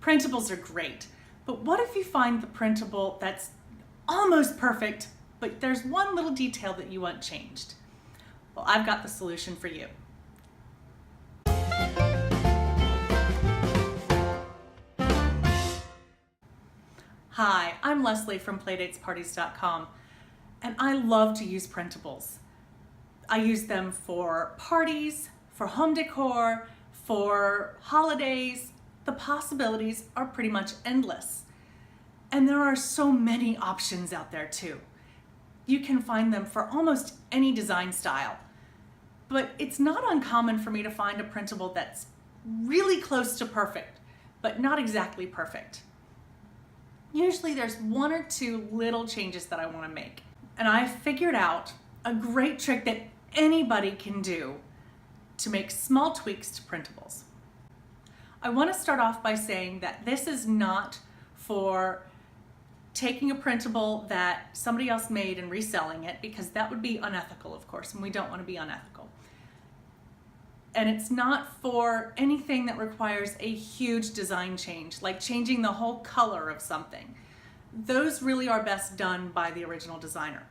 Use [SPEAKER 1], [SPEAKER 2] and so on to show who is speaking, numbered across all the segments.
[SPEAKER 1] Printables are great, but what if you find the printable that's almost perfect, but there's one little detail that you want changed? Well, I've got the solution for you. Hi, I'm Leslie from PlaydatesParties.com, and I love to use printables. I use them for parties, for home decor, for holidays. The possibilities are pretty much endless. And there are so many options out there too. You can find them for almost any design style. But it's not uncommon for me to find a printable that's really close to perfect, but not exactly perfect. Usually there's one or two little changes that I want to make. And I've figured out a great trick that anybody can do to make small tweaks to printables. I want to start off by saying that this is not for taking a printable that somebody else made and reselling it, because that would be unethical, of course, and we don't want to be unethical. And it's not for anything that requires a huge design change, like changing the whole color of something. Those really are best done by the original designer.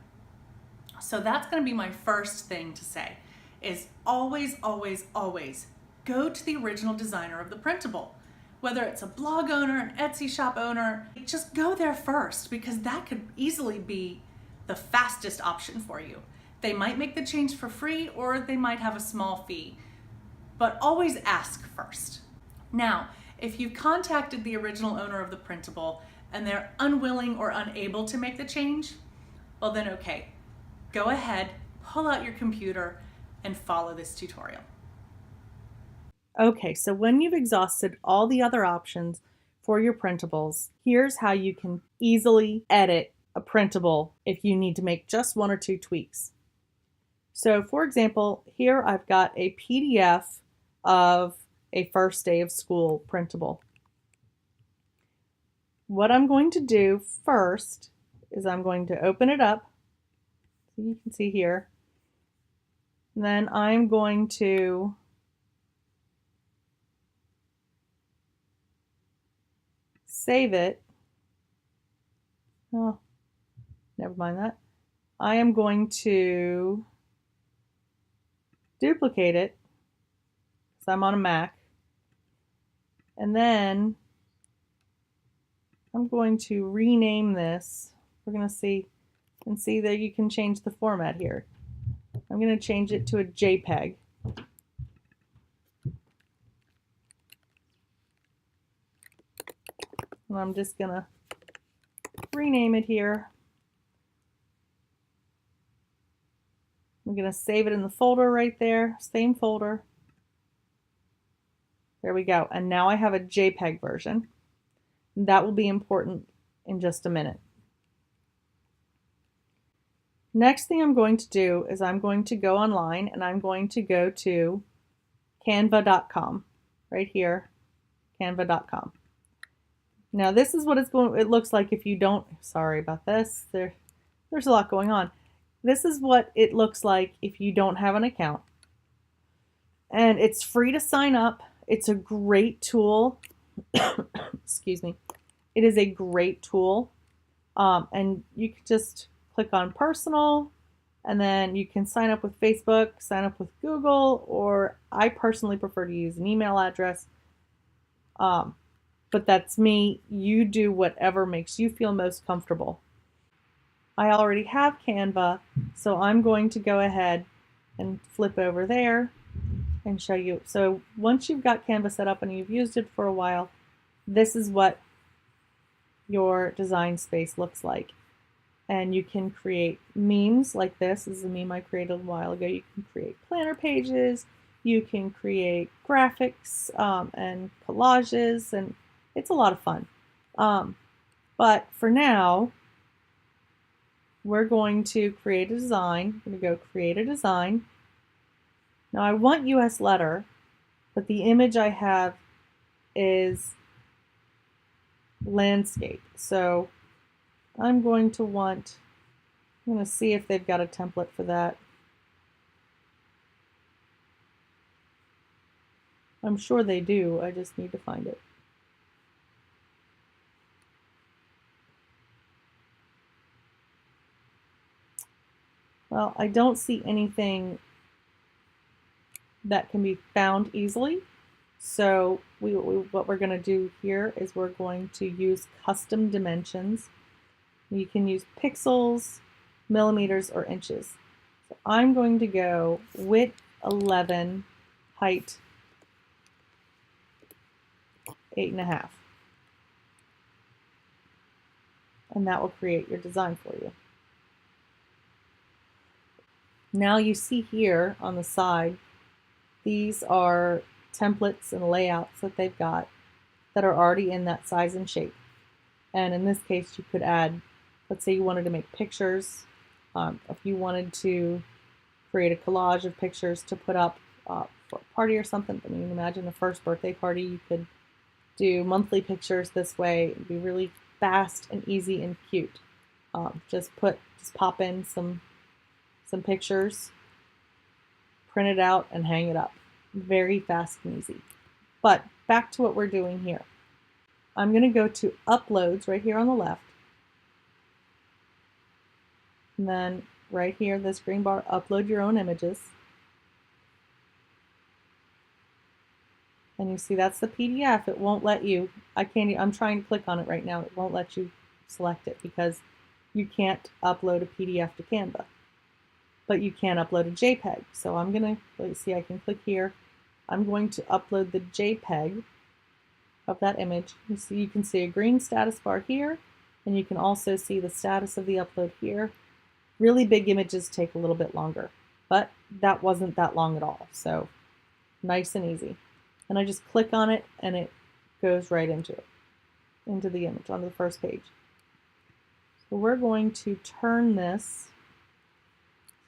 [SPEAKER 1] So that's going to be my first thing to say, is always, always, always go to the original designer of the printable. Whether it's a blog owner, an Etsy shop owner, just go there first, because that could easily be the fastest option for you. They might make the change for free, or they might have a small fee, but always ask first. Now, if you've contacted the original owner of the printable and they're unwilling or unable to make the change, well then okay, go ahead, pull out your computer and follow this tutorial. Okay, so when you've exhausted all the other options for your printables, here's how you can easily edit a printable if you need to make just one or two tweaks. So for example, here I've got a PDF of a first day of school printable. What I'm going to do first is I'm going to open it up, so you can see here. And then I'm going to save it. Oh, never mind that. I am going to duplicate it, because I'm on a Mac. And then I'm going to rename this. We're going to see and see that you can change the format here. I'm going to change it to a JPEG. And I'm just going to rename it here. I'm going to save it in the folder right there, same folder. There we go. And now I have a JPEG version. That will be important in just a minute. Next thing I'm going to do is I'm going to go online and I'm going to go to Canva.com, right here, Canva.com. Now this is what it looks like if you don't, sorry about this, there's a lot going on. This is what it looks like if you don't have an account. And it's free to sign up. It's a great tool. Excuse me. It is a great tool. And you can just click on personal, and then you can sign up with Facebook, sign up with Google, or I personally prefer to use an email address. But that's me. You do whatever makes you feel most comfortable. I already have Canva, so I'm going to go ahead and flip over there and show you. So once you've got Canva set up and you've used it for a while, this is what your design space looks like. And you can create memes like this. This is a meme I created a while ago. You can create planner pages, you can create graphics and collages, and it's a lot of fun. But for now, we're going to create a design. I'm going to go create a design. Now I want US letter, but the image I have is landscape. So I'm going to see if they've got a template for that. I'm sure they do. I just need to find it. Well, I don't see anything that can be found easily. So what we're going to do here is we're going to use custom dimensions. You can use pixels, millimeters, or inches. So I'm going to go width 11, height 8.5. And that will create your design for you. Now you see here on the side, these are templates and layouts that they've got that are already in that size and shape. And in this case, you could add, let's say you wanted to make pictures. If you wanted to create a collage of pictures to put up for a party or something, I mean, imagine the first birthday party, you could do monthly pictures this way. It'd be really fast and easy and cute. Just pop in some pictures, print it out, and hang it up. Very fast and easy. But back to what we're doing here. I'm going to go to Uploads right here on the left. And then right here, this green bar, Upload Your Own Images. And you see that's the PDF. It won't let you, I'm trying to click on it right now. It won't let you select it because you can't upload a PDF to Canva. But you can upload a JPEG. So I'm going to, let's see, I can click here. I'm going to upload the JPEG of that image. You can see a green status bar here, and you can also see the status of the upload here. Really big images take a little bit longer, but that wasn't that long at all. So nice and easy. And I just click on it and it goes right into the image, onto the first page. So we're going to turn this,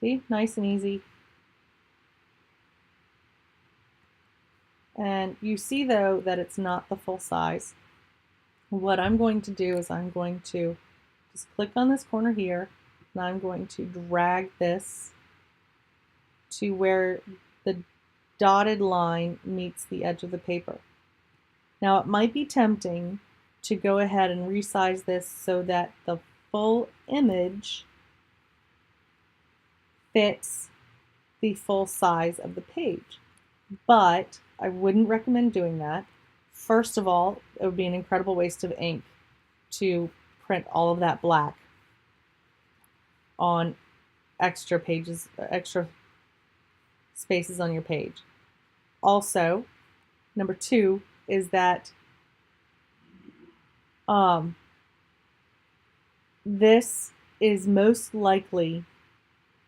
[SPEAKER 1] see, nice and easy. And you see though that it's not the full size. What I'm going to do is I'm going to just click on this corner here, and I'm going to drag this to where the dotted line meets the edge of the paper. Now it might be tempting to go ahead and resize this so that the full image fits the full size of the page, but I wouldn't recommend doing that. First of all, it would be an incredible waste of ink to print all of that black on extra pages, extra spaces on your page. Also, number two is that this is most likely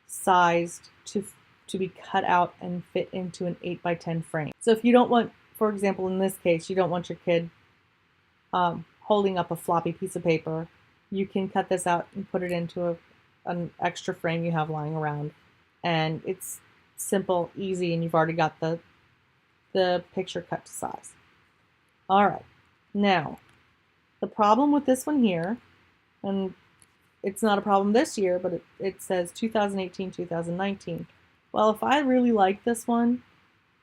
[SPEAKER 1] sized to be cut out and fit into an 8x10 frame. So if you don't want, for example, in this case, you don't want your kid holding up a floppy piece of paper, you can cut this out and put it into an extra frame you have lying around. And it's simple, easy, and you've already got the picture cut to size. All right, now the problem with this one here, and it's not a problem this year, but it says 2018, 2019. Well, if I really like this one,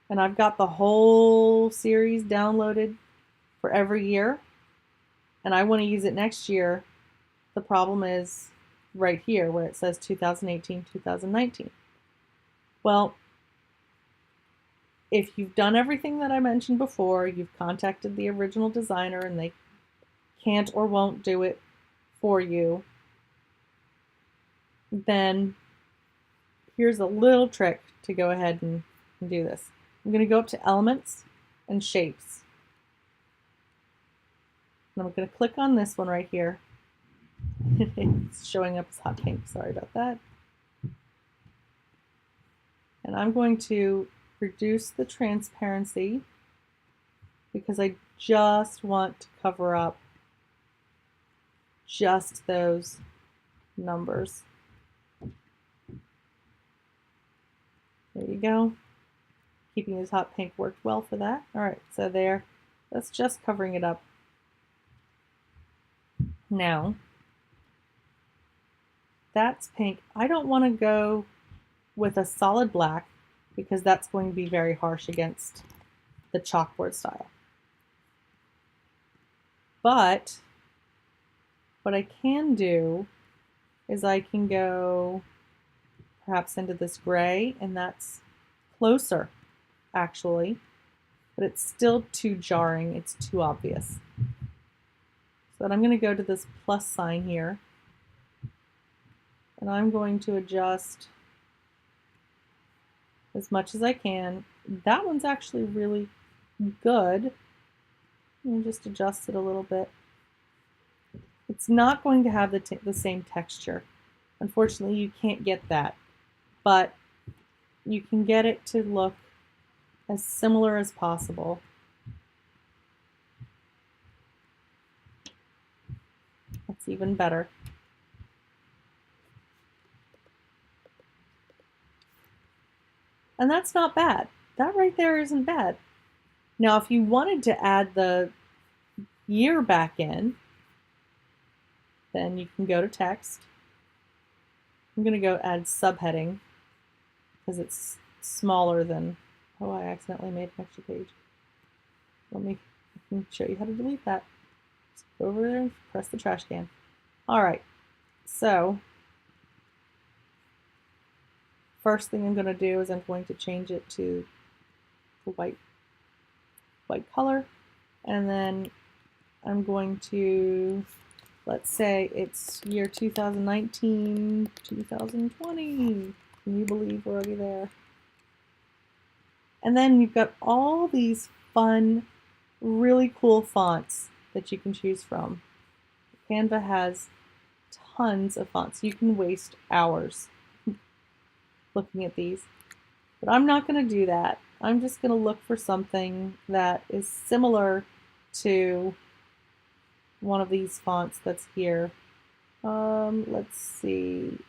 [SPEAKER 1] and I've got the whole series downloaded for every year, and I want to use it next year, the problem is right here where it says 2018, 2019. Well, if you've done everything that I mentioned before, you've contacted the original designer and they can't or won't do it for you, then here's a little trick to go ahead and do this. I'm going to go up to Elements and Shapes. And I'm going to click on this one right here. It's showing up as hot pink, sorry about that. And I'm going to reduce the transparency because I just want to cover up just those numbers. There you go. Keeping this hot pink worked well for that. All right, so there, that's just covering it up. Now, that's pink. I don't want to go with a solid black because that's going to be very harsh against the chalkboard style. But what I can do is I can go
[SPEAKER 2] perhaps into this gray, and that's closer actually, but it's still too jarring. It's too obvious. So then I'm going to go to this plus sign here, and I'm going to adjust as much as I can. That one's actually really good. Let me just adjust it a little bit. It's not going to have the same texture. Unfortunately, you can't get that, but you can get it to look as similar as possible. That's even better. And that's not bad. That right there isn't bad. Now, if you wanted to add the year back in, then you can go to text. I'm going to go add subheading because it's smaller than, oh, I accidentally made an extra page. I can show you how to delete that. Just go over there and press the trash can. All right, so first thing I'm going to do is I'm going to change it to the white color, and then I'm going to, let's say it's year 2019, 2020. Can you believe we're already there? And then you've got all these fun, really cool fonts that you can choose from. Canva has tons of fonts. You can waste hours looking at these, but I'm not going to do that. I'm just going to look for something that is similar to one of these fonts that's here. Let's see.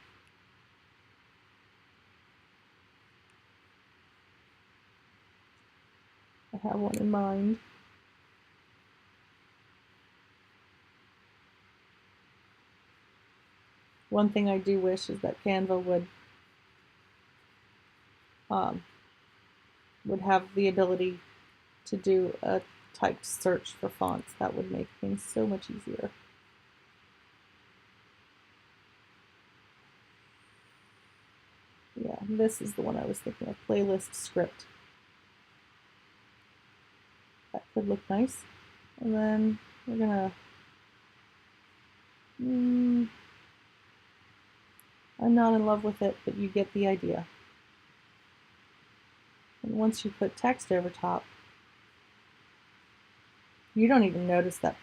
[SPEAKER 2] I have one in mind. One thing I do wish is that Canva would have the ability to do a typed search for fonts. That would make things so much easier. Yeah, this is the one I was thinking of, playlist script. That could look nice. And then we're gonna, I'm not in love with it, but you get the idea. And once you put text over top, you don't even notice that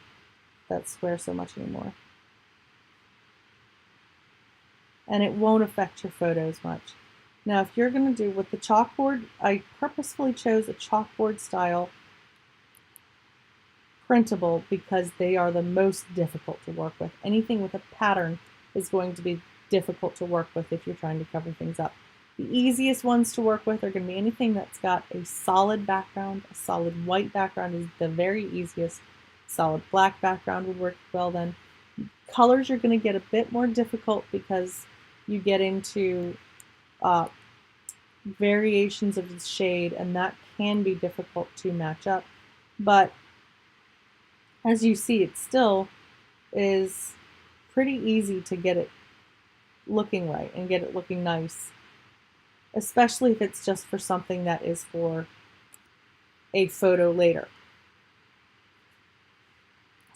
[SPEAKER 2] square so much anymore. And it won't affect your photos much. Now, if you're going to do with the chalkboard, I purposefully chose a chalkboard style printable because they are the most difficult to work with. Anything with a pattern is going to be difficult to work with if you're trying to cover things up. The easiest ones to work with are going to be anything that's got a solid background. A solid white background is the very easiest. Solid black background would work well then. Colors are going to get a bit more difficult because you get into variations of the shade, and that can be difficult to match up. But as you see, it still is pretty easy to get it looking right and get it looking nice, especially if it's just for something that is for a photo later.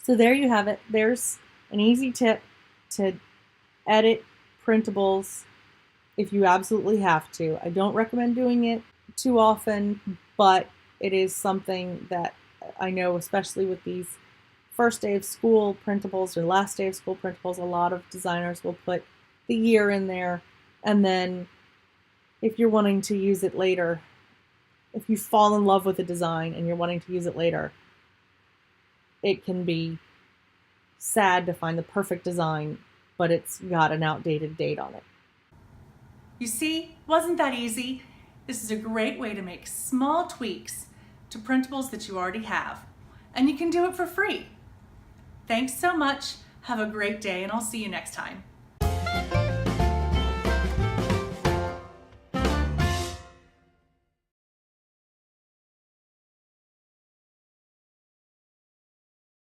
[SPEAKER 2] So there you have it. There's an easy tip to edit printables if you absolutely have to. I don't recommend doing it too often, but it is something that I know, especially with these first day of school printables or last day of school printables, a lot of designers will put the year in there, and then if you're wanting to use it later, if you fall in love with a design and you're wanting to use it later, it can be sad to find the perfect design, but it's got an outdated date on it.
[SPEAKER 1] You see, wasn't that easy? This is a great way to make small tweaks to printables that you already have, and you can do it for free. Thanks so much. Have a great day, and I'll see you next time.